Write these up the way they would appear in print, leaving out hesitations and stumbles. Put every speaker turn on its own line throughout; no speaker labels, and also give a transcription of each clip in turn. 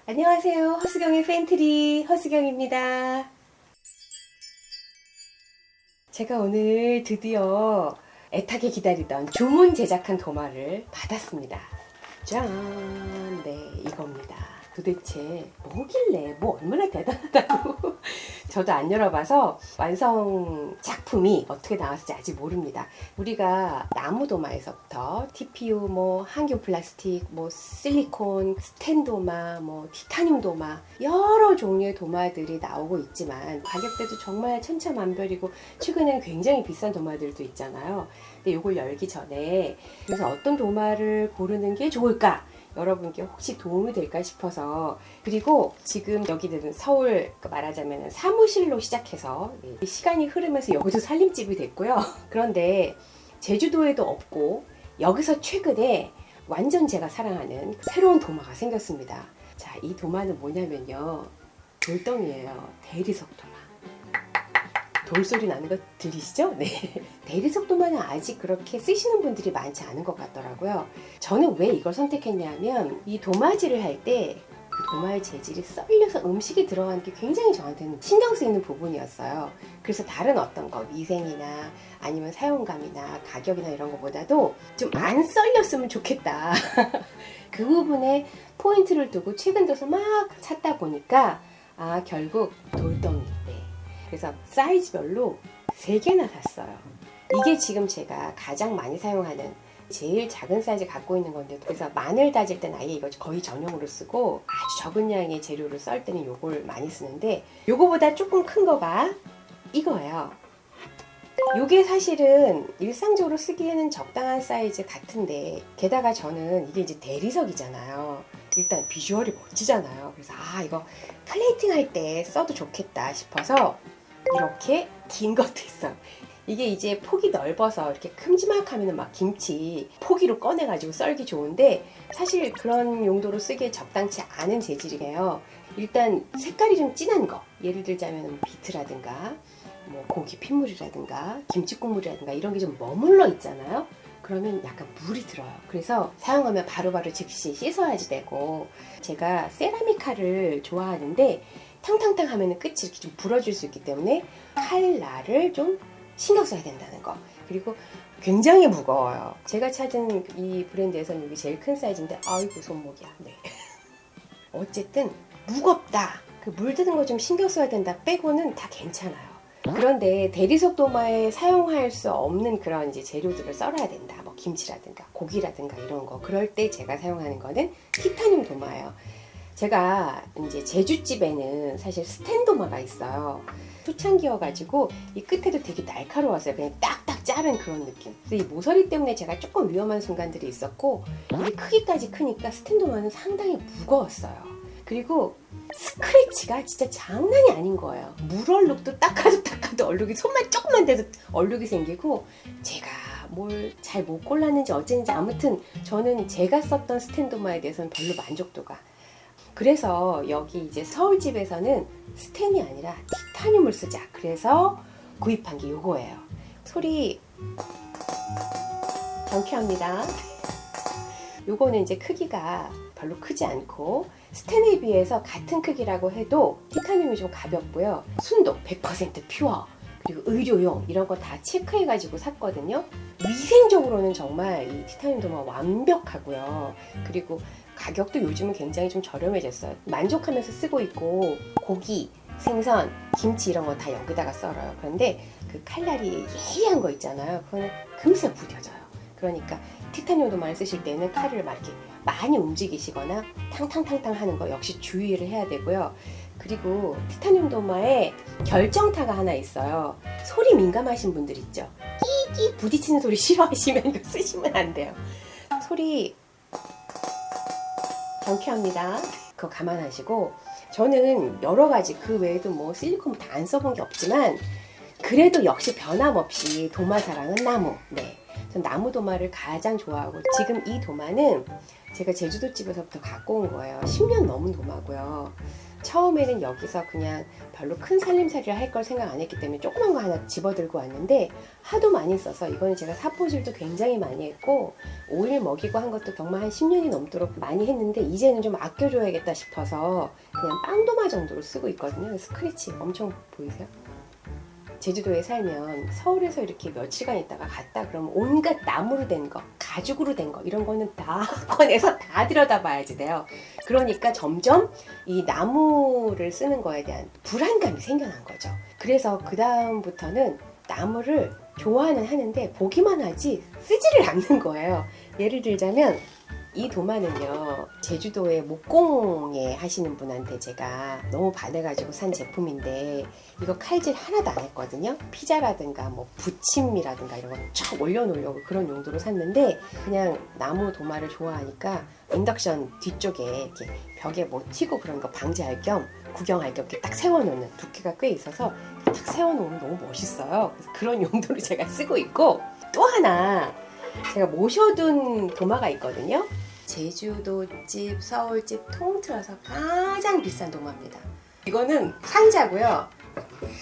안녕하세요. 허수경의 팬트리 허수경입니다. 제가 오늘 드디어 애타게 기다리던 주문 제작한 도마를 받았습니다. 짠! 네, 이겁니다. 도대체 뭐길래 뭐 얼마나 대단하다고 저도 안 열어봐서 완성 작품이 어떻게 나왔을지 아직 모릅니다. 우리가 나무 도마에서부터 TPU, 항균 플라스틱, 실리콘, 스텐 도마, 티타늄 도마 여러 종류의 도마들이 나오고 있지만 가격대도 정말 천차만별이고 최근엔 굉장히 비싼 도마들도 있잖아요. 근데 이걸 열기 전에 그래서 어떤 도마를 고르는 게 좋을까? 여러분께 혹시 도움이 될까 싶어서, 그리고 지금 여기는 서울 말하자면 사무실로 시작해서 시간이 흐르면서 여기도 살림집이 됐고요. 그런데 제주도에도 없고 여기서 최근에 완전 제가 사랑하는 새로운 도마가 생겼습니다. 자, 이 도마는 뭐냐면요, 돌덩이에요. 대리석 도마. 돌소리 나는 거 들리시죠? 네. 대리석 도마는 아직 그렇게 쓰시는 분들이 많지 않은 것 같더라고요. 저는 왜 이걸 선택했냐면 이 도마질을 할 때 그 도마의 재질이 썰려서 음식이 들어가는 게 굉장히 저한테는 신경 쓰이는 부분이었어요. 그래서 다른 어떤 거 위생이나 아니면 사용감이나 가격이나 이런 것보다도 좀 안 썰렸으면 좋겠다. 그 부분에 포인트를 두고 최근 들어서 막 찾다 보니까 결국 돌덩이. 그래서 사이즈별로 3개나 샀어요. 이게 지금 제가 가장 많이 사용하는 제일 작은 사이즈 갖고 있는 건데, 그래서 마늘 다질 때는 아예 이거 거의 전용으로 쓰고 아주 적은 양의 재료를 썰 때는 이걸 많이 쓰는데, 요거보다 조금 큰 거가 이거예요. 요게 사실은 일상적으로 쓰기에는 적당한 사이즈 같은데, 게다가 저는 이게 이제 대리석이잖아요. 일단 비주얼이 멋지잖아요. 그래서 이거 플레이팅 할 때 써도 좋겠다 싶어서 이렇게 긴 것도 있어. 이게 이제 폭이 넓어서 이렇게 큼지막하면 막 김치 포기로 꺼내가지고 썰기 좋은데, 사실 그런 용도로 쓰기에 적당치 않은 재질이에요. 일단 색깔이 좀 진한 거, 예를 들자면 비트라든가 고기 핏물이라든가 김치 국물이라든가 이런 게 좀 머물러 있잖아요. 그러면 약간 물이 들어요. 그래서 사용하면 바로바로 즉시 씻어야지 되고, 제가 세라믹 칼을 좋아하는데 탕탕탕 하면 끝이 이렇게 좀 부러질 수 있기 때문에 칼날을 좀 신경 써야 된다는 거. 그리고 굉장히 무거워요. 제가 찾은 이 브랜드에서는 이게 제일 큰 사이즈인데 아이고 손목이야. 네. 어쨌든 무겁다, 그 물드는 거 좀 신경 써야 된다 빼고는 다 괜찮아요. 그런데 대리석 도마에 사용할 수 없는 그런 이제 재료들을 썰어야 된다. 김치라든가 고기라든가 이런 거. 그럴 때 제가 사용하는 거는 티타늄 도마예요. 제가 이제 제주집에는 사실 스텐 도마가 있어요. 초창기여가지고 이 끝에도 되게 날카로웠어요. 그냥 딱딱 자른 그런 느낌. 그래서 이 모서리 때문에 제가 조금 위험한 순간들이 있었고, 이게 크기까지 크니까 스텐 도마는 상당히 무거웠어요. 그리고 스크래치가 진짜 장난이 아닌 거예요. 물얼룩도 닦아도 얼룩이, 손만 조금만 대도 얼룩이 생기고, 제가 뭘 잘 못 골랐는지 어쨌는지 아무튼 저는 제가 썼던 스텐 도마에 대해서는 별로 만족도가. 그래서 여기 이제 서울집에서는 스텐이 아니라 티타늄을 쓰자. 그래서 구입한 게 요거예요. 소리 경쾌합니다. 요거는 이제 크기가 별로 크지 않고 스텐에 비해서 같은 크기라고 해도 티타늄이 좀 가볍고요. 순도 100% 퓨어, 그리고 의료용 이런 거 다 체크해가지고 샀거든요. 위생적으로는 정말 이 티타늄 도마 완벽하고요. 그리고 가격도 요즘은 굉장히 좀 저렴해졌어요. 만족하면서 쓰고 있고, 고기, 생선, 김치 이런 거 다 여기다가 썰어요. 그런데 그 칼날이 예리한 거 있잖아요. 그거는 금세 부뎌져요. 그러니까 티타늄 도마를 쓰실 때는 칼을 막 이렇게 많이 움직이시거나 탕탕탕탕 하는 거 역시 주의를 해야 되고요. 그리고 티타늄 도마에 결정타가 하나 있어요. 소리 민감하신 분들 있죠? 끼끼 부딪히는 소리 싫어하시면 이거 쓰시면 안 돼요. 소리 경쾌합니다. 그거 감안하시고, 저는 여러 가지 그 외에도 실리콘 다 안 써본 게 없지만 그래도 역시 변함없이 도마사랑은 나무. 네, 전 나무 도마를 가장 좋아하고, 지금 이 도마는 제가 제주도 집에서부터 갖고 온 거예요. 10년 넘은 도마고요. 처음에는 여기서 그냥 별로 큰 살림살이를 할 걸 생각 안 했기 때문에 조그만 거 하나 집어들고 왔는데 하도 많이 써서 이거는 제가 사포질도 굉장히 많이 했고 오일 먹이고 한 것도 정말 한 10년이 넘도록 많이 했는데 이제는 좀 아껴줘야겠다 싶어서 그냥 빵도마 정도로 쓰고 있거든요. 스크래치 엄청 보이세요? 제주도에 살면 서울에서 이렇게 며칠간 있다가 갔다 그러면 온갖 나무로 된 거, 가죽으로 된 거 이런 거는 다 꺼내서 다 들여다봐야지 돼요. 그러니까 점점 이 나무를 쓰는 거에 대한 불안감이 생겨난 거죠. 그래서 그 다음부터는 나무를 좋아는 하는데 보기만 하지 쓰지를 않는 거예요. 예를 들자면 이 도마는요, 제주도에 목공예 하시는 분한테 제가 너무 반해가지고 산 제품인데 이거 칼질 하나도 안 했거든요. 피자라든가 뭐 부침이라든가 이런 거 쫙 올려놓으려고 그런 용도로 샀는데 그냥 나무 도마를 좋아하니까 인덕션 뒤쪽에 이렇게 벽에 뭐 튀고 그런 거 방지할 겸 구경할 겸 이렇게 딱 세워놓는, 두께가 꽤 있어서 딱 세워놓으면 너무 멋있어요. 그래서 그런 용도로 제가 쓰고 있고, 또 하나 제가 모셔둔 도마가 있거든요. 제주도집, 서울집 통틀어서 가장 비싼 도마입니다. 이거는 상자고요.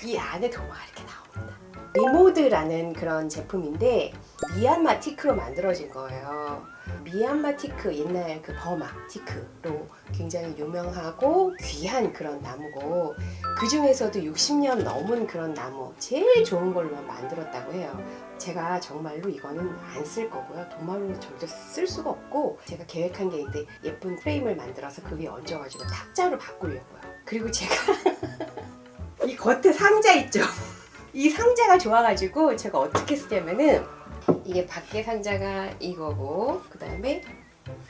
이 안에 도마가 이렇게 나옵니다. 리모드라는 그런 제품인데 미얀마 티크로 만들어진 거예요. 미얀마 티크, 옛날 그 버마 티크로 굉장히 유명하고 귀한 그런 나무고, 그 중에서도 60년 넘은 그런 나무, 제일 좋은 걸로만 만들었다고 해요. 제가 정말로 이거는 안 쓸 거고요. 도마로 절대 쓸 수가 없고, 제가 계획한 게 있는데 예쁜 프레임을 만들어서 그 위에 얹어가지고 탁자로 바꾸려고요. 그리고 제가 이 겉에 상자 있죠? 이 상자가 좋아가지고 제가 어떻게 쓰냐면은, 이게 밖에 상자가 이거고 그 다음에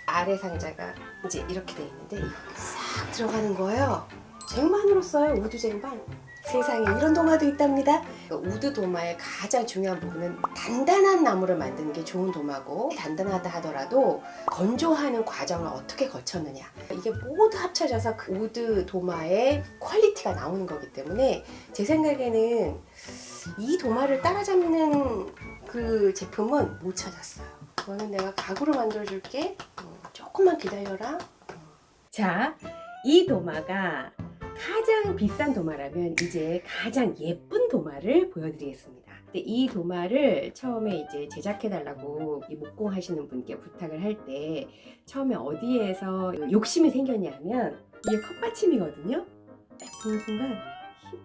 아래 상자가 이제 이렇게 돼 있는데 이렇게 싹 들어가는 거예요. 쟁반으로 써요. 우드 쟁반. 세상에 이런 도마도 있답니다. 우드 도마의 가장 중요한 부분은 단단한 나무를 만드는 게 좋은 도마고, 단단하다 하더라도 건조하는 과정을 어떻게 거쳤느냐, 이게 모두 합쳐져서 그 우드 도마의 퀄리티가 나오는 거기 때문에 제 생각에는 이 도마를 따라잡는 그 제품은 못 찾았어요. 그거는 내가 가구로 만들어줄게. 조금만 기다려라. 자, 이 도마가 가장 비싼 도마라면 이제 가장 예쁜 도마를 보여드리겠습니다. 근데 이 도마를 처음에 이제 제작해달라고 이 목공 하시는 분께 부탁을 할 때 처음에 어디에서 욕심이 생겼냐면, 이게 컵받침이거든요. 딱 보는 순간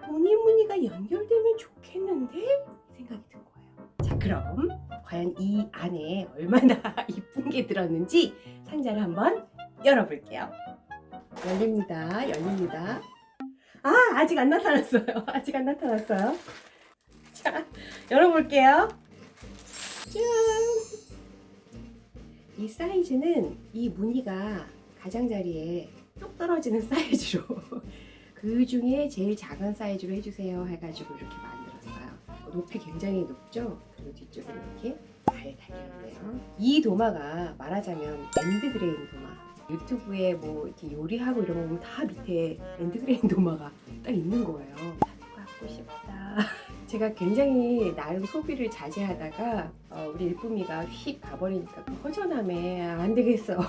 무늬무늬가 연결되면 좋겠는데 생각이 든 거예요. 자, 그럼 과연 이 안에 얼마나 이쁜 게 들었는지 상자를 한번 열어볼게요. 열립니다. 열립니다. 아, 아직 안 나타났어요. 아직 안 나타났어요. 자, 열어볼게요. 짠! 이 사이즈는 이 무늬가 가장자리에 뚝 떨어지는 사이즈로 그 중에 제일 작은 사이즈로 해주세요 해가지고 이렇게 만들었어요. 높이 굉장히 높죠? 그리고 뒤쪽에 이렇게 잘 달렸네요. 이 도마가 말하자면 엔드그레인 도마. 유튜브에 뭐 이렇게 요리하고 이런 거 보면 다 밑에 엔드그레인 도마가 딱 있는 거예요. 나도 갖고 싶다. 제가 굉장히 나름 소비를 자제하다가 우리 일쁨이가 휙 가버리니까 그 허전함에 안 되겠어.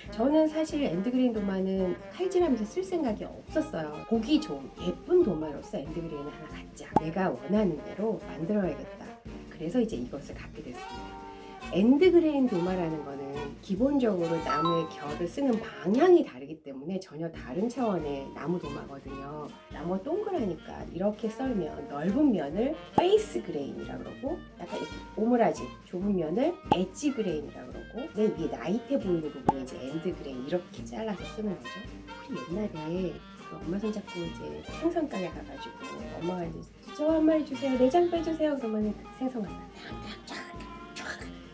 저는 사실 엔드그레인 도마는 칼질하면서 쓸 생각이 없었어요. 보기 좋은 예쁜 도마로서 엔드그레인을 하나 갖자. 내가 원하는 대로 만들어야겠다. 그래서 이제 이것을 갖게 됐습니다. 엔드그레인 도마라는 거는 기본적으로 나무의 결을 쓰는 방향이 다르기 때문에 전혀 다른 차원의 나무 도마거든요. 나무가 동그라니까 이렇게 썰면 넓은 면을 페이스 그레인이라고 그러고, 약간 이렇게 오므라지 좁은 면을 엣지 그레인이라고 그러고, 맨 위에 나이테 보이는 부분에 이제 엔드 그레인 이렇게 잘라서 쓰는 거죠. 우리 옛날에 그 엄마 손잡고 이제 생선 가게 가가지고 엄마가 이제 저 한 마리 주세요, 내장 빼주세요 그러면 그 생선을 쫙쫙쫙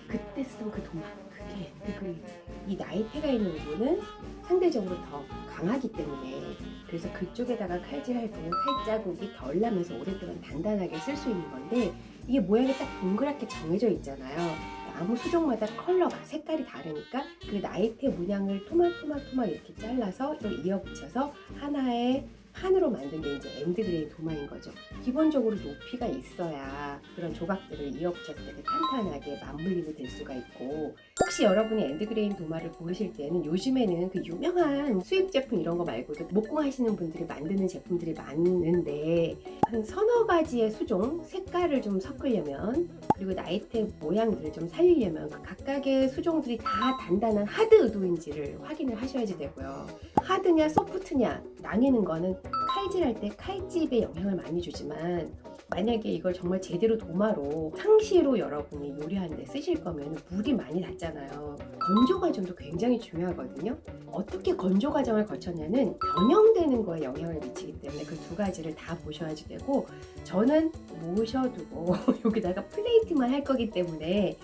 그때 쓰던 그 도마, 그게 엔드그레인. 이 나이테가 있는 부분은 상대적으로 더 강하기 때문에, 그래서 그쪽에다가 칼질할 때는 칼자국이 덜 나면서 오랫동안 단단하게 쓸 수 있는 건데, 이게 모양이 딱 동그랗게 정해져 있잖아요. 나무 수종마다 컬러가, 색깔이 다르니까 그 나이테 문양을 토막토막 이렇게 잘라서 이걸 이어붙여서 하나의 판으로 만든 게 이제 엔드그레인 도마인 거죠. 기본적으로 높이가 있어야 그런 조각들을 이어붙였을 때 탄탄하게 맞물리게 될 수가 있고, 혹시 여러분이 엔드그레인 도마를 고르실 때는 요즘에는 그 유명한 수입 제품 이런 거 말고도 목공 하시는 분들이 만드는 제품들이 많은데, 한 서너 가지의 수종, 색깔을 좀 섞으려면, 그리고 나이테 모양들을 좀 살리려면 그 각각의 수종들이 다 단단한 하드 의도인지를 확인을 하셔야지 되고요. 하드냐 소프트냐 나뉘는 거는 칼질할 때 칼집에 영향을 많이 주지만, 만약에 이걸 정말 제대로 도마로 상시로 여러분이 요리하는데 쓰실 거면 물이 많이 닿잖아요. 건조 과정도 굉장히 중요하거든요. 어떻게 건조 과정을 거쳤냐는 변형되는 거에 영향을 미치기 때문에 그 두 가지를 다 보셔야지 되고, 저는 모셔두고 여기다가 플레이팅만 할 거기 때문에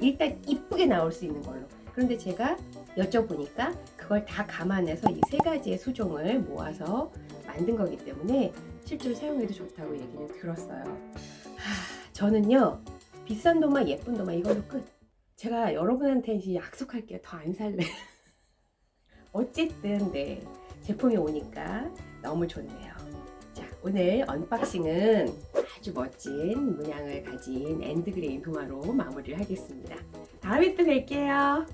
일단 이쁘게 나올 수 있는 걸로. 그런데 제가 여쭤보니까 그걸 다 감안해서 이 세 가지의 수종을 모아서 만든 거기 때문에 실제로 사용해도 좋다고 얘기는 들었어요. 저는요, 비싼 도마, 예쁜 도마 이걸로 끝. 제가 여러분한테 이제 약속할게요. 더 안 살래. 어쨌든 네, 제품이 오니까 너무 좋네요. 자, 오늘 언박싱은 아주 멋진 문양을 가진 엔드그레인 도마로 마무리를 하겠습니다. 다음에 또 뵐게요.